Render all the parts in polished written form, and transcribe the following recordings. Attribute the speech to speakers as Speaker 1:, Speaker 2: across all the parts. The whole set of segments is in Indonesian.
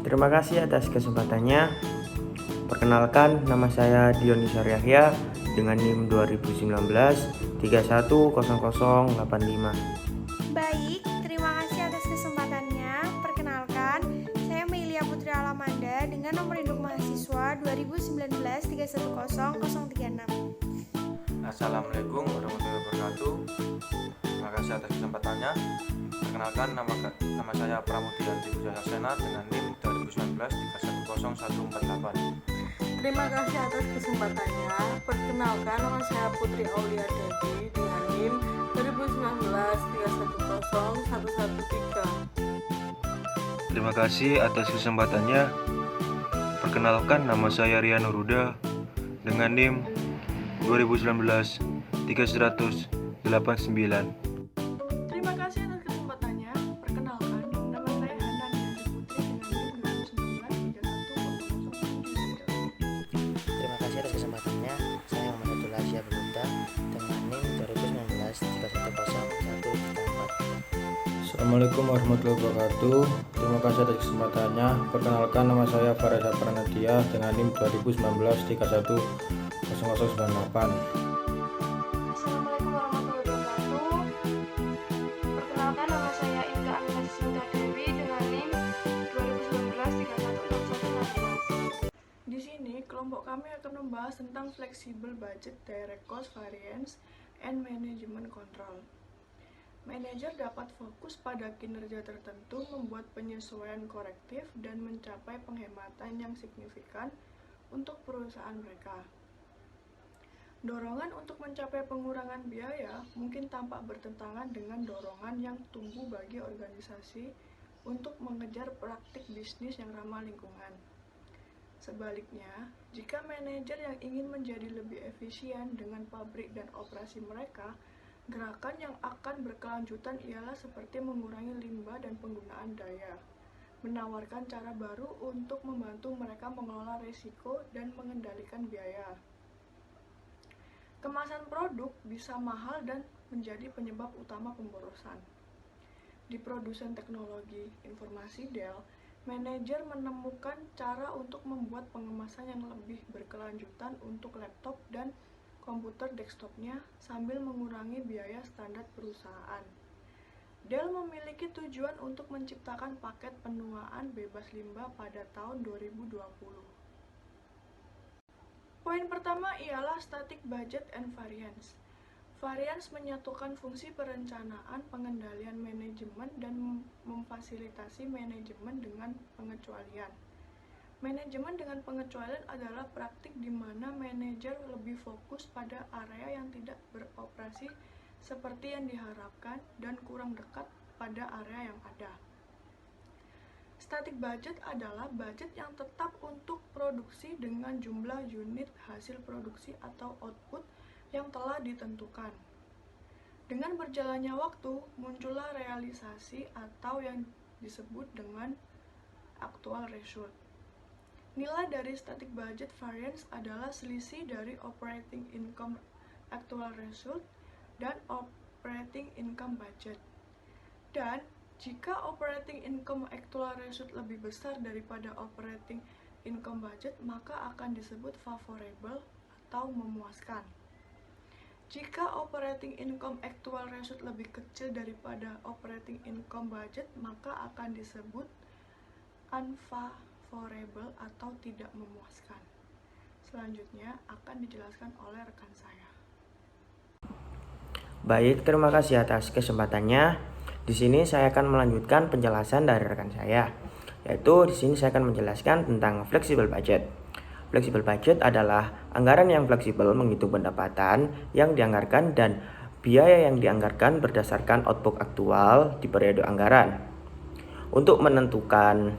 Speaker 1: Terima kasih atas kesempatannya. Perkenalkan, nama saya Dionisar Yahya dengan NIM 2019 310085.
Speaker 2: Baik, terima kasih atas kesempatannya. Perkenalkan, saya Melia Putri Alamanda dengan nomor induk mahasiswa 2019 310036.
Speaker 3: Assalamualaikum warahmatullahi wabarakatuh. Terima kasih atas kesempatannya. Perkenalkan, nama saya Pramudia Puja Saksena dengan NIM 2019 310148.
Speaker 4: Terima kasih atas kesempatannya. Perkenalkan, nama saya Putri Aulia Devi dengan NIM 2019 310113.
Speaker 5: Terima kasih atas kesempatannya. Perkenalkan, nama saya Rian Nuruda dengan NIM 2019 3189.
Speaker 4: Terima kasih atas kesempatannya. Perkenalkan, nama saya Hana Nindi Putri dengan NIM 2019 310013.
Speaker 6: Terima kasih atas kesempatannya. Saya Muhammad Abdullah Syah Belinda dengan NIM 2019 310134.
Speaker 7: Assalamualaikum warahmatullahi wabarakatuh. Terima kasih atas kesempatannya. Perkenalkan, nama saya Fareza Pranadia dengan NIM 2019 310098.
Speaker 8: Assalamualaikum warahmatullahi wabarakatuh. Perkenalkan, nama saya Inka Agnes Sinta Dewi dengan NIM 2019 316116.
Speaker 4: Di sini, kelompok kami akan membahas tentang flexible budget, direct cost, variance, and management control. Manajer dapat fokus pada kinerja tertentu, membuat penyesuaian korektif, dan mencapai penghematan yang signifikan untuk perusahaan mereka. Dorongan untuk mencapai pengurangan biaya mungkin tampak bertentangan dengan dorongan yang tumbuh bagi organisasi untuk mengejar praktik bisnis yang ramah lingkungan. Sebaliknya, jika manajer yang ingin menjadi lebih efisien dengan pabrik dan operasi mereka, gerakan yang akan berkelanjutan ialah seperti mengurangi limbah dan penggunaan daya, menawarkan cara baru untuk membantu mereka mengelola risiko dan mengendalikan biaya. Kemasan produk bisa mahal dan menjadi penyebab utama pemborosan. Di produsen teknologi informasi Dell, manajer menemukan cara untuk membuat pengemasan yang lebih berkelanjutan untuk laptop dan komputer desktopnya sambil mengurangi biaya standar perusahaan. Dell memiliki tujuan untuk menciptakan paket penuaan bebas limbah pada tahun 2020. Poin pertama ialah static budget and variance. Variance menyatukan fungsi perencanaan, pengendalian manajemen, dan memfasilitasi manajemen dengan pengecualian. Manajemen dengan pengecualian adalah praktik di mana manajer lebih fokus pada area yang tidak beroperasi seperti yang diharapkan dan kurang dekat pada area yang ada. Static budget adalah budget yang tetap untuk produksi dengan jumlah unit hasil produksi atau output yang telah ditentukan. Dengan berjalannya waktu, muncullah realisasi atau yang disebut dengan actual result. Nilai dari static budget variance adalah selisih dari operating income actual result dan operating income budget. Dan jika operating income actual result lebih besar daripada operating income budget, maka akan disebut favorable atau memuaskan. Jika operating income actual result lebih kecil daripada operating income budget, maka akan disebut unfavorable atau tidak memuaskan. Selanjutnya akan dijelaskan oleh rekan saya.
Speaker 1: Baik, terima kasih atas kesempatannya. Di sini saya akan melanjutkan penjelasan dari rekan saya, yaitu di sini saya akan menjelaskan tentang flexible budget. Flexible budget adalah anggaran yang fleksibel menghitung pendapatan yang dianggarkan dan biaya yang dianggarkan berdasarkan output aktual di periode anggaran. Untuk menentukan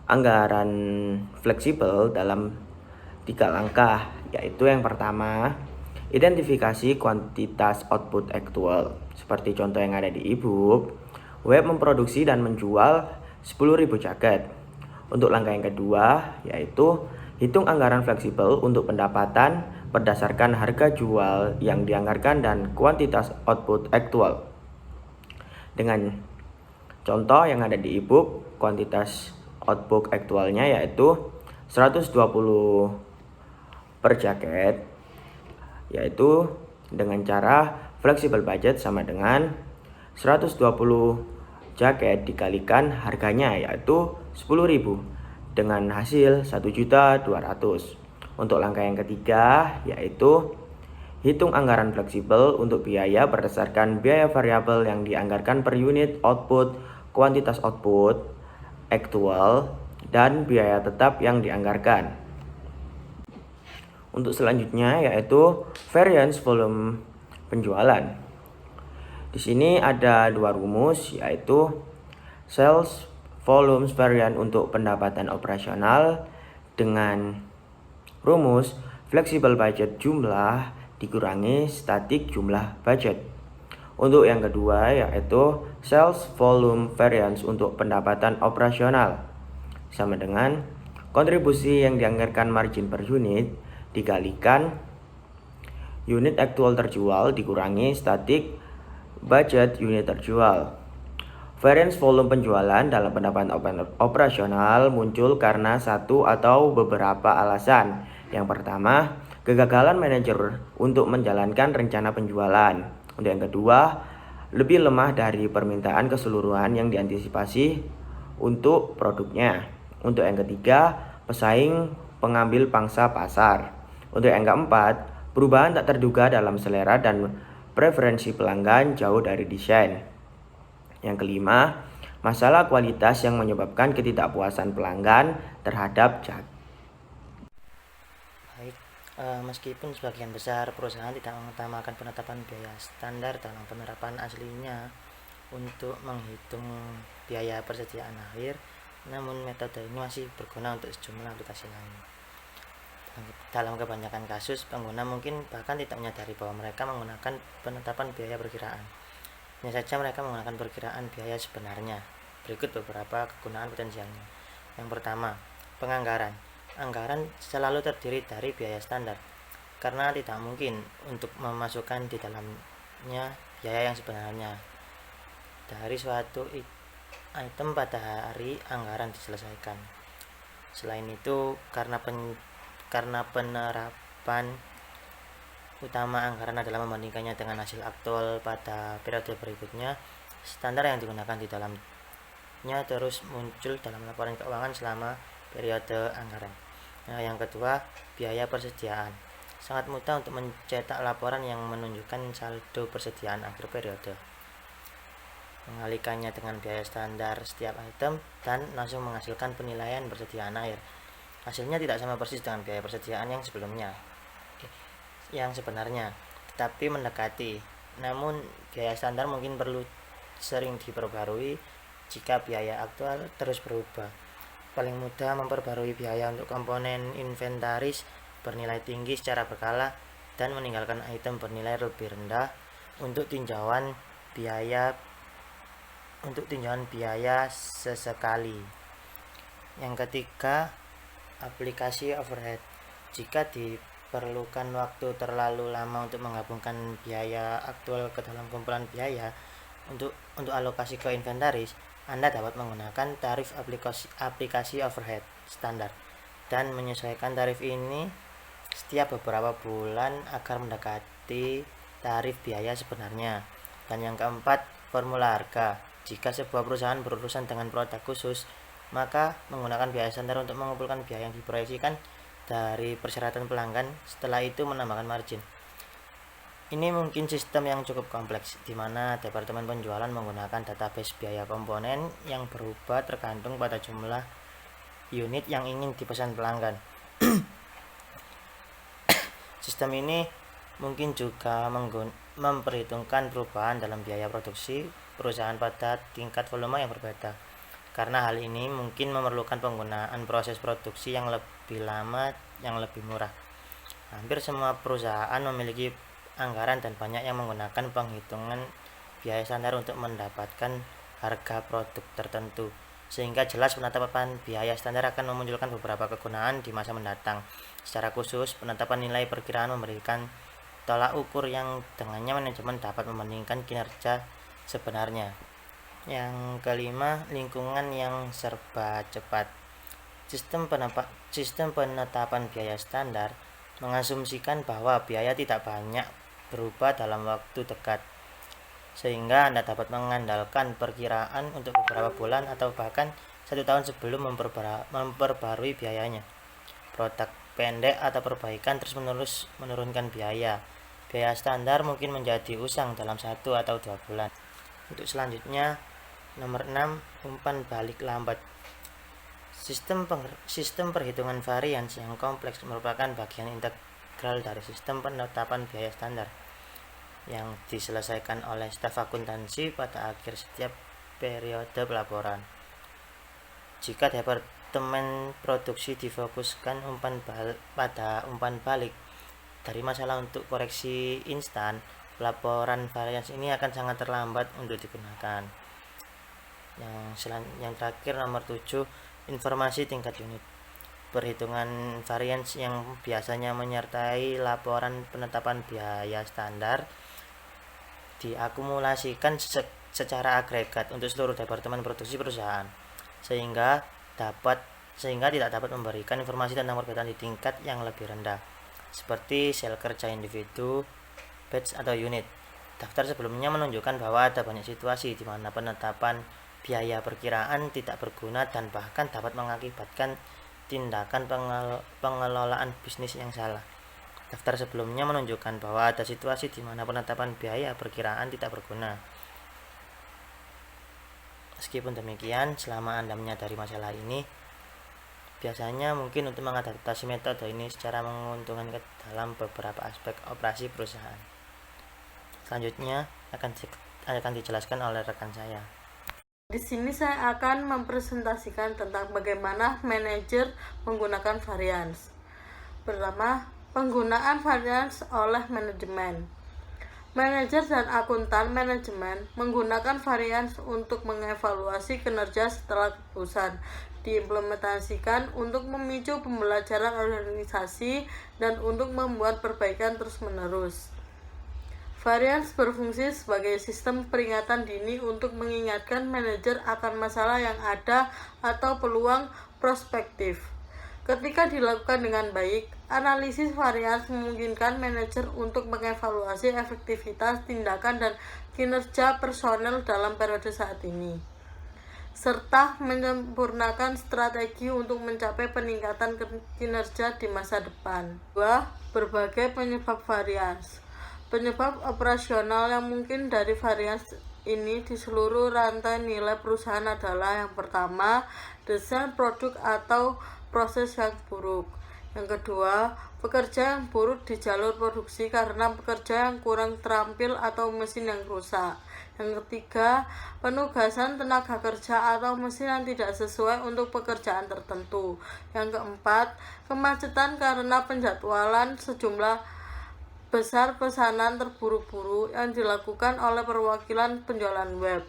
Speaker 1: anggaran fleksibel dalam 3 langkah, yaitu yang pertama, identifikasi kuantitas output aktual. Seperti contoh yang ada di e-book, web memproduksi dan menjual 10.000 jaket. Untuk langkah yang kedua, yaitu hitung anggaran fleksibel untuk pendapatan berdasarkan harga jual yang dianggarkan dan kuantitas output aktual. Dengan contoh yang ada di e-book, kuantitas outbook aktualnya yaitu 120 per jaket, yaitu dengan cara flexible budget sama dengan 120 jaket dikalikan harganya yaitu 10.000 dengan hasil 1.200.000. Untuk langkah yang ketiga yaitu hitung anggaran fleksibel untuk biaya berdasarkan biaya variabel yang dianggarkan per unit output, kuantitas output aktual, dan biaya tetap yang dianggarkan. Untuk selanjutnya yaitu variance volume penjualan. Di sini ada dua rumus yaitu sales volume variance untuk pendapatan operasional dengan rumus flexible budget jumlah dikurangi static jumlah budget. Untuk yang kedua yaitu sales volume variance untuk pendapatan operasional sama dengan kontribusi yang dianggarkan margin per unit dikalikan unit aktual terjual dikurangi static budget unit terjual. Variance volume penjualan dalam pendapatan operasional muncul karena satu atau beberapa alasan. Yang pertama, kegagalan manajer untuk menjalankan rencana penjualan. Untuk yang kedua, lebih lemah dari permintaan keseluruhan yang diantisipasi untuk produknya. Untuk yang ketiga, pesaing pengambil pangsa pasar. Untuk yang keempat, perubahan tak terduga dalam selera dan preferensi pelanggan jauh dari desain. Yang kelima, masalah kualitas yang menyebabkan ketidakpuasan pelanggan terhadap jasa.
Speaker 6: Baik, meskipun sebagian besar perusahaan tidak mengutamakan penetapan biaya standar dalam penerapan aslinya untuk menghitung biaya persediaan akhir, namun metode ini masih berguna untuk sejumlah aplikasi lain. Dalam kebanyakan kasus, pengguna mungkin bahkan tidak menyadari bahwa mereka menggunakan penetapan biaya perkiraan. Hanya saja mereka menggunakan perkiraan biaya sebenarnya. Berikut beberapa kegunaan potensialnya. Yang pertama, penganggaran. Anggaran selalu terdiri dari biaya standar, karena tidak mungkin untuk memasukkan di dalamnya biaya yang sebenarnya. Dari suatu item pada hari anggaran diselesaikan. Selain itu, karena penerapan utama anggaran adalah membandingkannya dengan hasil aktual pada periode berikutnya, standar yang digunakan di dalamnya terus muncul dalam laporan keuangan selama periode anggaran. Nah, yang kedua, biaya persediaan. Sangat mudah untuk mencetak laporan yang menunjukkan saldo persediaan akhir periode. Mengalihkannya dengan biaya standar setiap item dan langsung menghasilkan penilaian persediaan akhir. Hasilnya tidak sama persis dengan biaya persediaan yang sebelumnya, yang sebenarnya, tetapi mendekati. Namun biaya standar mungkin perlu sering diperbarui jika biaya aktual terus berubah. Paling mudah memperbarui biaya untuk komponen inventaris bernilai tinggi secara berkala dan meninggalkan item bernilai lebih rendah untuk tinjauan biaya sesekali. Yang ketiga, aplikasi overhead. Jika diperlukan waktu terlalu lama untuk menggabungkan biaya aktual ke dalam kumpulan biaya untuk alokasi ke inventaris, Anda dapat menggunakan tarif aplikasi overhead standar dan menyesuaikan tarif ini setiap beberapa bulan agar mendekati tarif biaya sebenarnya. Dan yang keempat, formula harga. Jika sebuah perusahaan berurusan dengan produk khusus, maka menggunakan biaya standar untuk mengumpulkan biaya yang diproyeksikan dari persyaratan pelanggan, setelah itu menambahkan margin. Ini mungkin sistem yang cukup kompleks, di mana departemen penjualan menggunakan database biaya komponen yang berubah tergantung pada jumlah unit yang ingin dipesan pelanggan. Sistem ini mungkin juga memperhitungkan perubahan dalam biaya produksi perusahaan pada tingkat volume yang berbeda. Karena hal ini mungkin memerlukan penggunaan proses produksi yang lebih lama, yang lebih murah. Hampir semua perusahaan memiliki anggaran dan banyak yang menggunakan penghitungan biaya standar untuk mendapatkan harga produk tertentu, sehingga jelas penetapan biaya standar akan memunculkan beberapa kegunaan di masa mendatang. Secara khusus, penetapan nilai perkiraan memberikan tolak ukur yang dengannya manajemen dapat membandingkan kinerja sebenarnya. Yang kelima, lingkungan yang serba cepat. Sistem penetapan biaya standar mengasumsikan bahwa biaya tidak banyak berubah dalam waktu dekat, sehingga Anda dapat mengandalkan perkiraan untuk beberapa bulan atau bahkan 1 tahun sebelum memperbarui biayanya. Produk pendek atau perbaikan terus-menerus menurunkan biaya. Biaya standar mungkin menjadi usang dalam 1 atau 2 bulan. Untuk selanjutnya, nomor 6, umpan balik lambat. Sistem perhitungan varians yang kompleks merupakan bagian integral dari sistem penetapan biaya standar yang diselesaikan oleh staf akuntansi pada akhir setiap periode pelaporan. Jika departemen produksi difokuskan pada umpan balik dari masalah untuk koreksi instan, pelaporan varians ini akan sangat terlambat untuk digunakan. Yang terakhir, nomor 7, informasi tingkat unit. Perhitungan varians yang biasanya menyertai laporan penetapan biaya standar diakumulasikan secara agregat untuk seluruh departemen produksi perusahaan, sehingga tidak dapat memberikan informasi tentang perbedaan di tingkat yang lebih rendah, seperti sel kerja individu, batch atau unit. Daftar sebelumnya menunjukkan bahwa ada banyak situasi di mana penetapan biaya perkiraan tidak berguna dan bahkan dapat mengakibatkan tindakan pengelolaan bisnis yang salah. Daftar sebelumnya menunjukkan bahwa ada situasi di mana penetapan biaya perkiraan tidak berguna. Meskipun demikian, selama Anda menyadari masalah ini, biasanya mungkin untuk mengadaptasi metode ini secara menguntungkan ke dalam beberapa aspek operasi perusahaan. Selanjutnya akan dijelaskan oleh rekan saya.
Speaker 9: Di sini saya akan mempresentasikan tentang bagaimana manajer menggunakan varians. Pertama, penggunaan varians oleh manajemen. Manajer dan akuntan manajemen menggunakan varians untuk mengevaluasi kinerja setelah keputusan diimplementasikan untuk memicu pembelajaran organisasi dan untuk membuat perbaikan terus-menerus. Varians berfungsi sebagai sistem peringatan dini untuk mengingatkan manajer akan masalah yang ada atau peluang prospektif. Ketika dilakukan dengan baik, analisis varians memungkinkan manajer untuk mengevaluasi efektivitas tindakan dan kinerja personel dalam periode saat ini, serta menyempurnakan strategi untuk mencapai peningkatan kinerja di masa depan. 2. Berbagai penyebab varians. Penyebab operasional yang mungkin dari varians ini di seluruh rantai nilai perusahaan adalah: yang pertama, desain produk atau proses yang buruk. Yang kedua, pekerja yang buruk di jalur produksi karena pekerja yang kurang terampil atau mesin yang rusak. Yang ketiga, penugasan tenaga kerja atau mesin yang tidak sesuai untuk pekerjaan tertentu. Yang keempat, kemacetan karena penjadwalan sejumlah besar pesanan terburu-buru yang dilakukan oleh perwakilan penjualan web.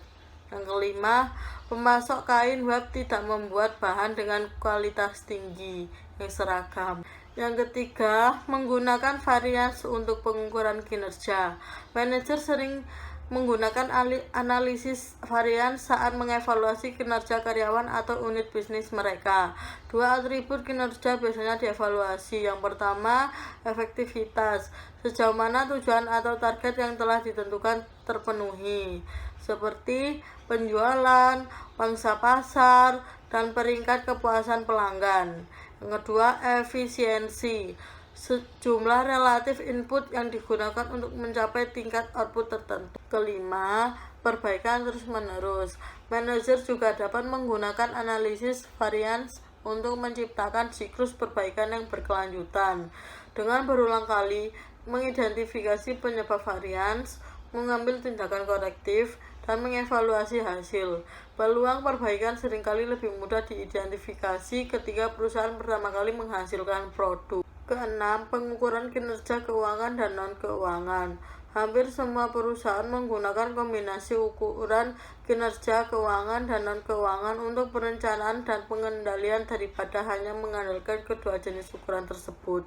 Speaker 9: Yang kelima, pemasok kain web tidak membuat bahan dengan kualitas tinggi yang seragam. Yang ketiga, menggunakan varians untuk pengukuran kinerja. Manajer sering menggunakan analisis varians saat mengevaluasi kinerja karyawan atau unit bisnis mereka. 2 atribut kinerja biasanya dievaluasi. Yang pertama, efektivitas. Sejauh mana tujuan atau target yang telah ditentukan terpenuhi, seperti penjualan, pangsa pasar, dan peringkat kepuasan pelanggan. Yang kedua, efisiensi. Sejumlah relatif input yang digunakan untuk mencapai tingkat output tertentu. Kelima, perbaikan terus-menerus. Manajer juga dapat menggunakan analisis varians untuk menciptakan siklus perbaikan yang berkelanjutan dengan berulang kali mengidentifikasi penyebab varians, mengambil tindakan korektif, dan mengevaluasi hasil. Peluang perbaikan seringkali lebih mudah diidentifikasi ketika perusahaan pertama kali menghasilkan produk. Keenam, pengukuran kinerja keuangan dan non-keuangan. Hampir semua perusahaan menggunakan kombinasi ukuran kinerja keuangan dan non-keuangan untuk perencanaan dan pengendalian daripada hanya mengandalkan kedua jenis ukuran tersebut.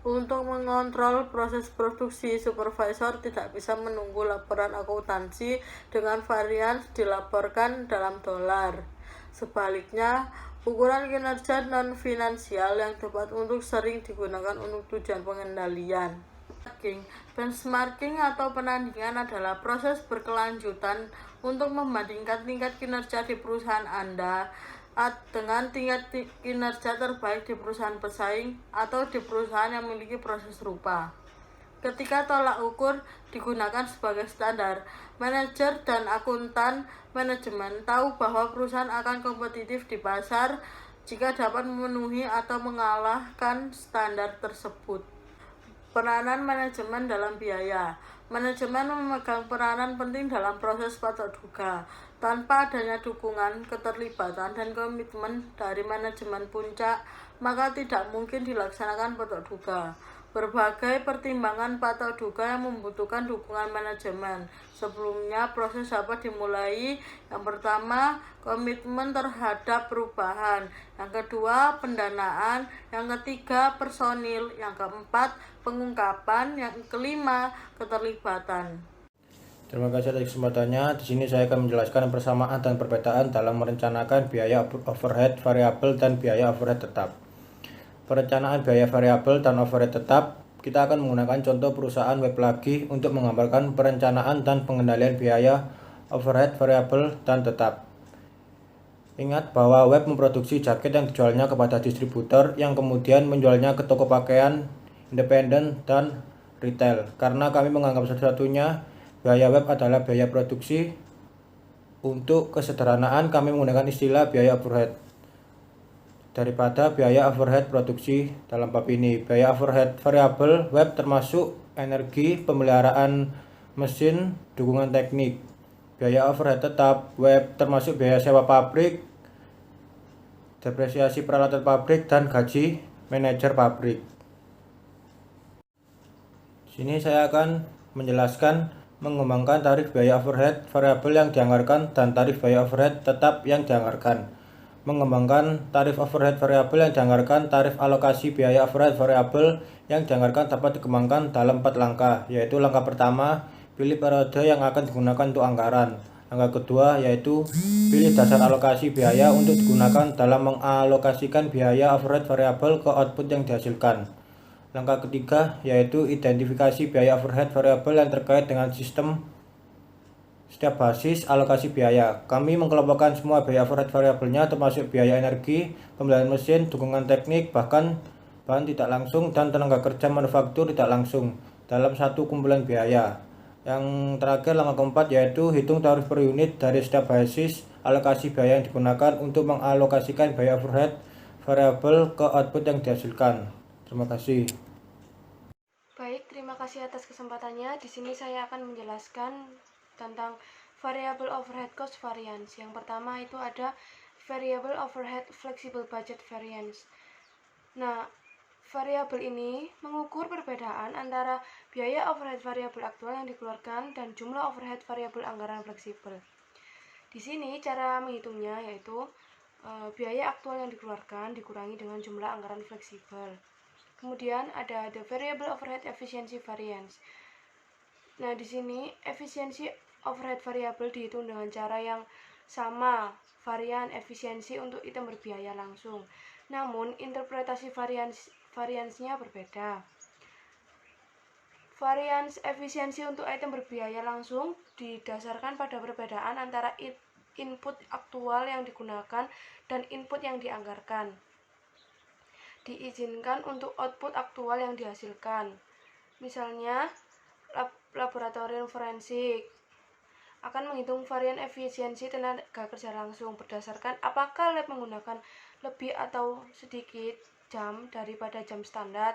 Speaker 9: Untuk mengontrol proses produksi, supervisor tidak bisa menunggu laporan akuntansi dengan varians dilaporkan dalam dolar. Sebaliknya, ukuran kinerja non-finansial yang tepat untuk sering digunakan untuk tujuan pengendalian. Benchmarking atau penandingan adalah proses berkelanjutan untuk membandingkan tingkat kinerja di perusahaan Anda dengan tingkat kinerja terbaik di perusahaan pesaing atau di perusahaan yang memiliki proses serupa. Ketika tolak ukur digunakan sebagai standar, manajer dan akuntan manajemen tahu bahwa perusahaan akan kompetitif di pasar jika dapat memenuhi atau mengalahkan standar tersebut. Peranan manajemen dalam biaya. Manajemen memegang peranan penting dalam proses patok duga. Tanpa adanya dukungan, keterlibatan, dan komitmen dari manajemen puncak, maka tidak mungkin dilaksanakan patok duga. Berbagai pertimbangan patok duga yang membutuhkan dukungan manajemen. Sebelumnya, proses dapat dimulai. Yang pertama, komitmen terhadap perubahan. Yang kedua, pendanaan. Yang ketiga, personil. Yang keempat, pengungkapan. Yang kelima, keterlibatan.
Speaker 7: Terima kasih atas kesempatannya. Di sini saya akan menjelaskan persamaan dan perbedaan dalam merencanakan biaya overhead variabel dan biaya overhead tetap. Perencanaan biaya variabel dan overhead tetap, kita akan menggunakan contoh perusahaan web lagi untuk menggambarkan perencanaan dan pengendalian biaya overhead variabel dan tetap. Ingat bahwa web memproduksi jaket yang dijualnya kepada distributor yang kemudian menjualnya ke toko pakaian, independen, dan retail. Karena kami menganggap satu-satunya biaya web adalah biaya produksi, untuk kesederhanaan kami menggunakan istilah biaya overhead daripada biaya overhead produksi dalam bab ini. Biaya overhead variabel web termasuk energi, pemeliharaan mesin, dukungan teknik. Biaya overhead tetap web termasuk biaya sewa pabrik, depresiasi peralatan pabrik, dan gaji manajer pabrik. Sini saya akan menjelaskan mengembangkan tarif biaya overhead variabel yang dianggarkan dan tarif biaya overhead tetap yang dianggarkan. Mengembangkan tarif overhead variabel yang dianggarkan, tarif alokasi biaya overhead variabel yang dianggarkan dapat dikembangkan dalam 4 langkah, yaitu langkah pertama, pilih periode yang akan digunakan untuk anggaran. Langkah kedua yaitu pilih dasar alokasi biaya untuk digunakan dalam mengalokasikan biaya overhead variabel ke output yang dihasilkan. Langkah ketiga yaitu identifikasi biaya overhead variabel yang terkait dengan sistem setiap basis alokasi biaya. Kami mengkelompokkan semua biaya overhead variabelnya termasuk biaya energi, pembelian mesin, dukungan teknik, bahkan bahan tidak langsung dan tenaga kerja manufaktur tidak langsung dalam satu kumpulan biaya. Yang terakhir langkah keempat yaitu hitung tarif per unit dari setiap basis alokasi biaya yang digunakan untuk mengalokasikan biaya overhead variabel ke output yang dihasilkan. Terima kasih.
Speaker 8: Baik, terima kasih atas kesempatannya. Di sini saya akan menjelaskan tentang variable overhead cost variance. Yang pertama itu ada variable overhead flexible budget variance. Nah, variabel ini mengukur perbedaan antara biaya overhead variabel aktual yang dikeluarkan dan jumlah overhead variabel anggaran fleksibel. Di sini cara menghitungnya yaitu biaya aktual yang dikeluarkan dikurangi dengan jumlah anggaran fleksibel. Kemudian ada the variable overhead efficiency variance. Nah, di sini efisiensi overhead variabel dihitung dengan cara yang sama, varian efisiensi untuk item berbiaya langsung. Namun, interpretasi variansnya berbeda. Varians efisiensi untuk item berbiaya langsung didasarkan pada perbedaan antara input aktual yang digunakan dan input yang dianggarkan. Diizinkan untuk output aktual yang dihasilkan. Misalnya, laboratorium forensik akan menghitung varian efisiensi tenaga kerja langsung berdasarkan apakah lab menggunakan lebih atau sedikit jam daripada jam standar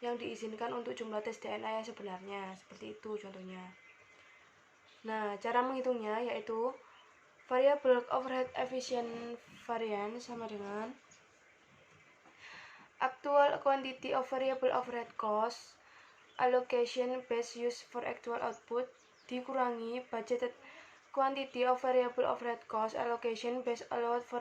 Speaker 8: yang diizinkan untuk jumlah tes DNA yang sebenarnya. Seperti itu contohnya. Nah, cara menghitungnya yaitu variable overhead efficient variance sama dengan actual quantity of variable overhead cost allocation base used for actual output dikurangi budgeted quantity of variable overhead cost allocation base allowed for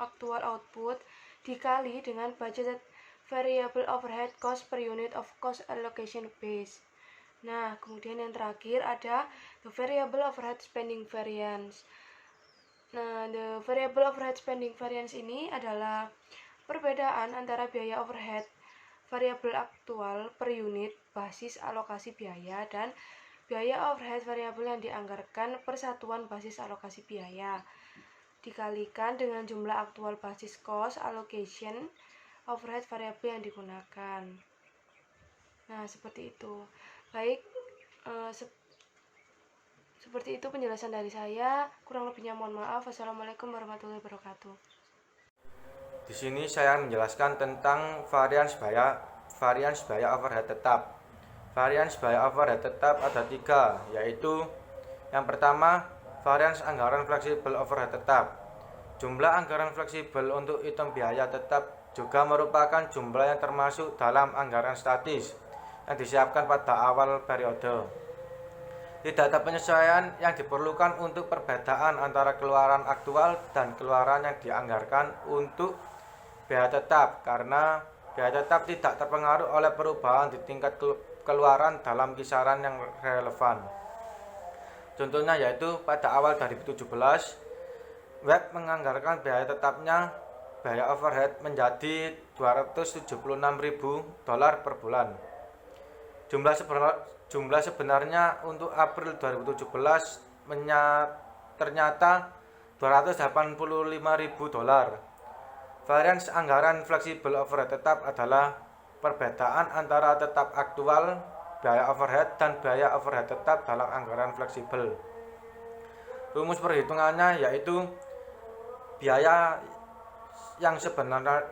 Speaker 8: actual output dikali dengan budgeted variable overhead cost per unit of cost allocation base. Nah, kemudian yang terakhir ada the variable overhead spending variance. Nah, the variable overhead spending variance ini adalah perbedaan antara biaya overhead variabel aktual per unit basis alokasi biaya dan biaya overhead variabel yang dianggarkan per satuan basis alokasi biaya dikalikan dengan jumlah aktual basis cost allocation overhead variabel yang digunakan. Nah, seperti itu. Baik, seperti itu penjelasan dari saya. Kurang lebihnya mohon maaf. Wassalamualaikum warahmatullahi wabarakatuh.
Speaker 3: Di sini saya menjelaskan tentang varians biaya overhead tetap. Varians biaya overhead tetap ada 3, yaitu yang pertama, varians anggaran fleksibel overhead tetap. Jumlah anggaran fleksibel untuk item biaya tetap juga merupakan jumlah yang termasuk dalam anggaran statis yang disiapkan pada awal periode. Tidak ada penyesuaian yang diperlukan untuk perbedaan antara keluaran aktual dan keluaran yang dianggarkan untuk biaya tetap, karena biaya tetap tidak terpengaruh oleh perubahan di tingkat keluaran dalam kisaran yang relevan. Contohnya yaitu pada awal 2017, Web menganggarkan biaya tetapnya biaya overhead menjadi $276.000 per bulan. Jumlah sebenarnya untuk April 2017 ternyata $285.000. Varians anggaran fleksibel overhead tetap adalah perbedaan antara tetap aktual biaya overhead dan biaya overhead tetap dalam anggaran fleksibel. Rumus perhitungannya yaitu biaya yang sebenarnya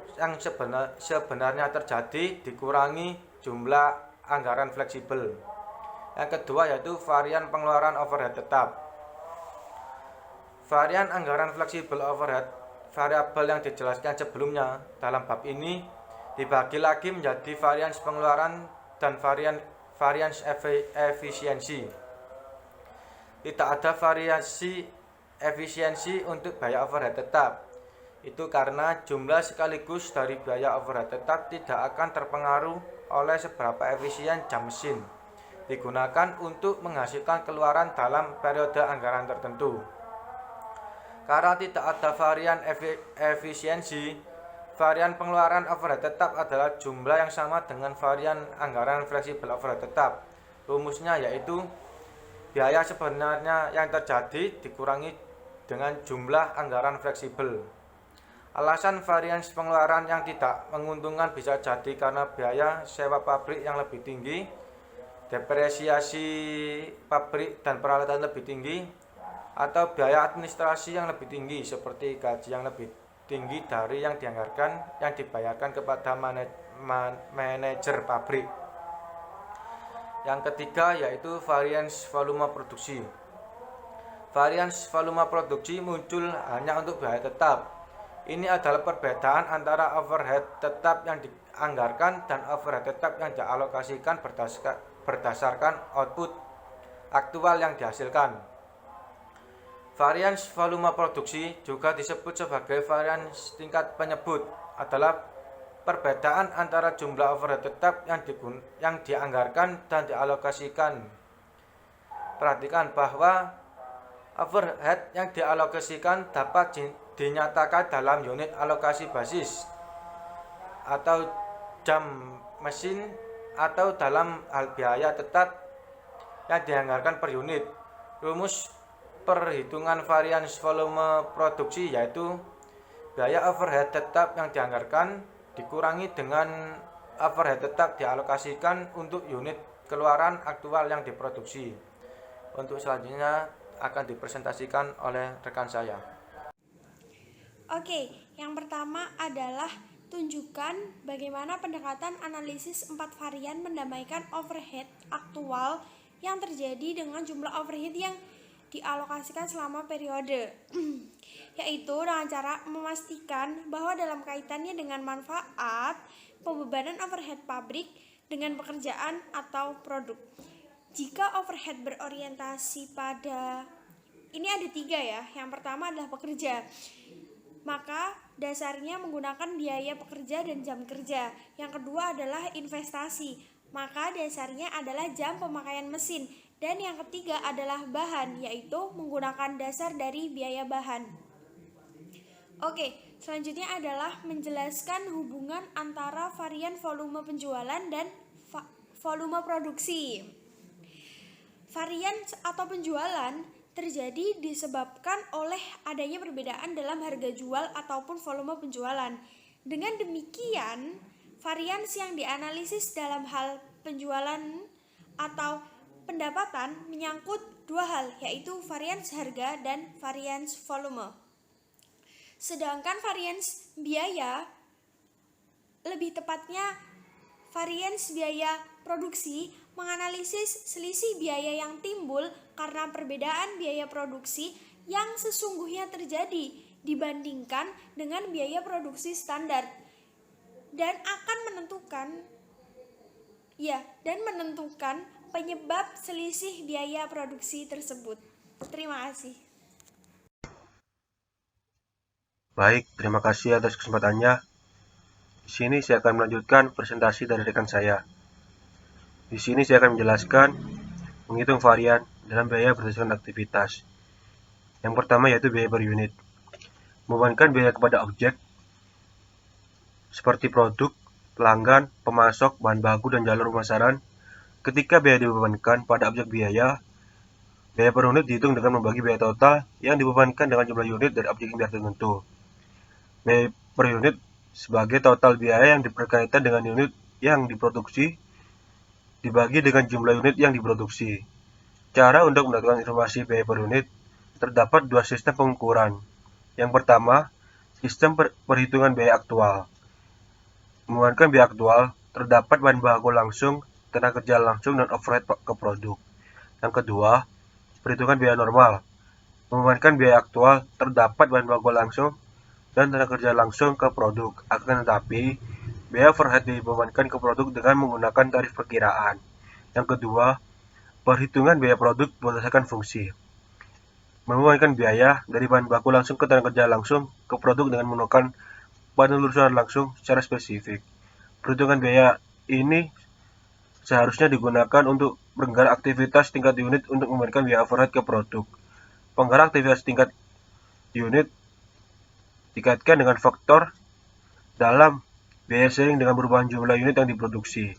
Speaker 3: terjadi dikurangi jumlah anggaran fleksibel. Yang kedua yaitu varian pengeluaran overhead tetap. Varian anggaran fleksibel overhead variabel yang dijelaskan sebelumnya dalam bab ini dibagi lagi menjadi varians pengeluaran dan varians efisiensi. Tidak ada variasi efisiensi untuk biaya overhead tetap. Itu karena jumlah sekaligus dari biaya overhead tetap tidak akan terpengaruh oleh seberapa efisien jam mesin digunakan untuk menghasilkan keluaran dalam periode anggaran tertentu. Karena tidak ada varian efisiensi, varian pengeluaran overhead tetap adalah jumlah yang sama dengan varian anggaran fleksibel overhead tetap. Rumusnya yaitu biaya sebenarnya yang terjadi dikurangi dengan jumlah anggaran fleksibel. Alasan varians pengeluaran yang tidak menguntungkan bisa jadi karena biaya sewa pabrik yang lebih tinggi, depresiasi pabrik dan peralatan lebih tinggi, atau biaya administrasi yang lebih tinggi seperti gaji yang lebih tinggi dari yang dianggarkan yang dibayarkan kepada manajer pabrik. Yang ketiga yaitu varians volume produksi. Varians volume produksi muncul hanya untuk biaya tetap. Ini adalah perbedaan antara overhead tetap yang dianggarkan dan overhead tetap yang dialokasikan berdasarkan output aktual yang dihasilkan. Varians volume produksi juga disebut sebagai varians tingkat penyebut adalah perbedaan antara jumlah overhead tetap yang dianggarkan dan dialokasikan. Perhatikan bahwa overhead yang dialokasikan dapat dinyatakan dalam unit alokasi basis atau jam mesin atau dalam hal biaya tetap yang dianggarkan per unit. Rumus perhitungan varians volume produksi yaitu biaya overhead tetap yang dianggarkan dikurangi dengan overhead tetap dialokasikan untuk unit keluaran aktual yang diproduksi. Untuk selanjutnya akan dipresentasikan oleh rekan saya.
Speaker 2: Oke, yang pertama adalah tunjukkan bagaimana pendekatan analisis 4 varian mendamaikan overhead aktual yang terjadi dengan jumlah overhead yang dialokasikan selama periode, yaitu dengan cara memastikan bahwa dalam kaitannya dengan manfaat pembebanan overhead pabrik dengan pekerjaan atau produk. Jika overhead berorientasi pada, ini ada 3 ya, yang pertama adalah pekerja, maka dasarnya menggunakan biaya pekerja dan jam kerja. Yang kedua adalah investasi, maka dasarnya adalah jam pemakaian mesin. Dan yang ketiga adalah bahan, yaitu menggunakan dasar dari biaya bahan. Oke, selanjutnya adalah menjelaskan hubungan antara varian volume penjualan dan volume produksi. Varian atau penjualan terjadi disebabkan oleh adanya perbedaan dalam harga jual ataupun volume penjualan. Dengan demikian, varians yang dianalisis dalam hal penjualan atau pendapatan menyangkut dua hal, yaitu varians harga dan varians volume. Sedangkan varians biaya, lebih tepatnya varians biaya produksi, menganalisis selisih biaya yang timbul karena perbedaan biaya produksi yang sesungguhnya terjadi dibandingkan dengan biaya produksi standar dan akan menentukan penyebab selisih biaya produksi tersebut. Terima kasih.
Speaker 5: Baik, terima kasih atas kesempatannya. Di sini saya akan melanjutkan presentasi dari rekan saya. Di sini saya akan menjelaskan menghitung varian dalam biaya berdasarkan aktivitas. Yang pertama yaitu biaya per unit. Membebankan biaya kepada objek seperti produk, pelanggan, pemasok, bahan baku, dan jalur pemasaran. Ketika biaya dibebankan pada objek biaya per unit dihitung dengan membagi biaya total yang dibebankan dengan jumlah unit dari objek yang tertentu. Biaya per unit sebagai total biaya yang berkaitan dengan unit yang diproduksi dibagi dengan jumlah unit yang diproduksi. Cara untuk mendapatkan informasi biaya per unit terdapat dua sistem pengukuran. Yang pertama, sistem perhitungan biaya aktual. Menggunakan biaya aktual, terdapat bahan baku langsung, tenaga kerja langsung, dan overhead ke produk. Yang kedua, perhitungan biaya normal. Menggunakan biaya aktual, terdapat bahan baku langsung dan tenaga kerja langsung ke produk. Akan tetapi, biaya overhead dibebankan ke produk dengan menggunakan tarif perkiraan. Yang kedua, perhitungan biaya produk berdasarkan fungsi. Membebankan biaya dari bahan baku langsung ke tenaga kerja langsung ke produk dengan menggunakan penelusuran langsung secara spesifik. Perhitungan biaya ini seharusnya digunakan untuk penggerak aktivitas tingkat unit untuk memberikan biaya overhead ke produk. Penggerak aktivitas tingkat unit dikaitkan dengan faktor dalam biaya seiring dengan perubahan jumlah unit yang diproduksi.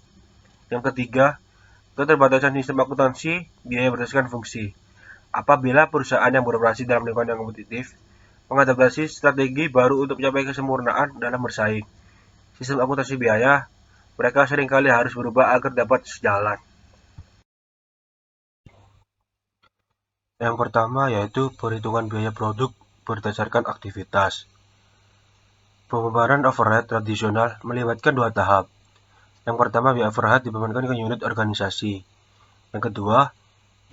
Speaker 5: Yang ketiga, keterbatasan sistem akuntansi biaya berdasarkan fungsi. Apabila perusahaan yang beroperasi dalam lingkungan yang kompetitif mengadaptasi strategi baru untuk mencapai kesempurnaan dalam bersaing, sistem akuntansi biaya mereka seringkali harus berubah agar dapat sejalan. Yang pertama yaitu perhitungan biaya produk berdasarkan aktivitas. Pembebanan overhead tradisional melibatkan dua tahap. Yang pertama, biaya overhead dibebankan ke unit organisasi. Yang kedua,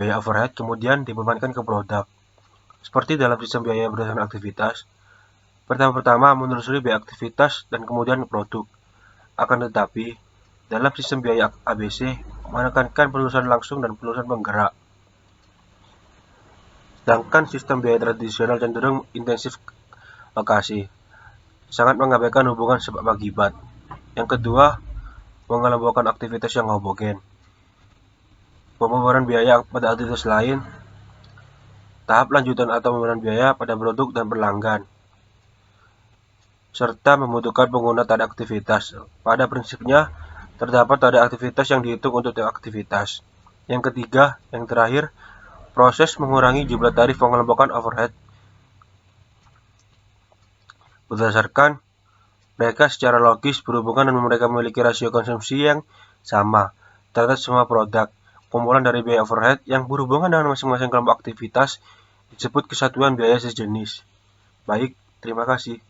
Speaker 5: biaya overhead kemudian dibebankan ke produk. Seperti dalam sistem biaya berdasarkan aktivitas, pertama-tama menelusuri biaya aktivitas dan kemudian produk. Akan tetapi, dalam sistem biaya ABC menekankan penelusuran langsung dan penelusuran penggerak. Sedangkan sistem biaya tradisional cenderung intensif lokasi, sangat mengabaikan hubungan sebab akibat. Yang kedua, mengelompokkan aktivitas yang homogen. Pembebanan biaya pada aktivitas lain, tahap lanjutan atau pembebanan biaya pada produk dan pelanggan, serta membutuhkan pengguna tarif aktivitas. Pada prinsipnya, terdapat tarif aktivitas yang dihitung untuk tiap aktivitas. Yang ketiga, yang terakhir, proses mengurangi jumlah tarif pengelompokan overhead berdasarkan mereka secara logis berhubungan dan mereka memiliki rasio konsumsi yang sama terhadap semua produk. Kumpulan dari biaya overhead yang berhubungan dengan masing-masing kelompok aktivitas disebut kesatuan biaya sejenis. Baik, terima kasih.